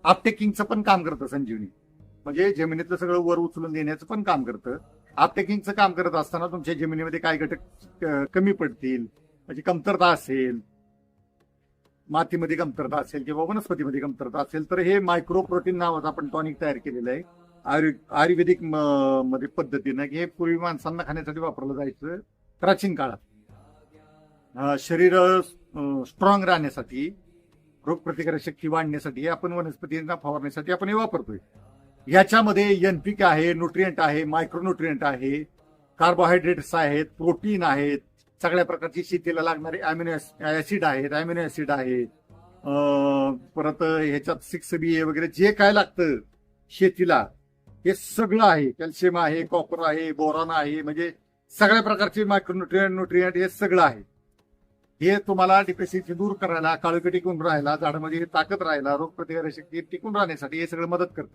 आपटेकिंगचं पण काम करतं संजीवनी. म्हणजे जमिनीतलं सगळं वर उचलून देण्याचं पण काम करतं. आपटेकिंगचं काम करत असताना तुमच्या जमिनीमध्ये काय घटक कमी पडतील, म्हणजे कमतरता असेल, मातीमध्ये कमतरता असेल किंवा वनस्पतीमध्ये कमतरता असेल, तर हे मायक्रो प्रोटीन नावाचं आपण टॉनिक तयार केलेलं आहे आयुर्वेदिक मध्ये पद्धतीनं, की हे पूर्वी माणसांना खाण्यासाठी वापरलं जायचं प्राचीन काळात. शरीर स्ट्रॉंग राहण्यासाठी, रोगप्रतिकारक शक्ती वाढण्यासाठी आपण वनस्पतींना फवारण्यासाठी आपण हे वापरतोय. याच्यामध्ये एनपीके आहे, न्यूट्रिएंट आहे, मायक्रोन्यूट्रिएंट आहे, कार्बोहायड्रेट्स आहेत, प्रोटीन आहेत, सगळ्या प्रकारची शेतीला लागणारे अॅमिनो ऍसिड आहेत, परत ह्याच्यात 6B वगैरे जे काय लागतं शेतीला हे सगळं आहे. कॅल्शियम आहे, कॉपर आहे, बोरॉन आहे, म्हणजे सगळ्या प्रकारचे न्यूट्रिएंट हे सगळं आहे. हे तुम्हाला डिफिशियन्सी दूर करायला, काळोखी टिकून राहायला, झाडामध्ये ताकद राहायला, रोगप्रतिकारक शक्ती टिकून राहण्यासाठी हे सगळं मदत करतं.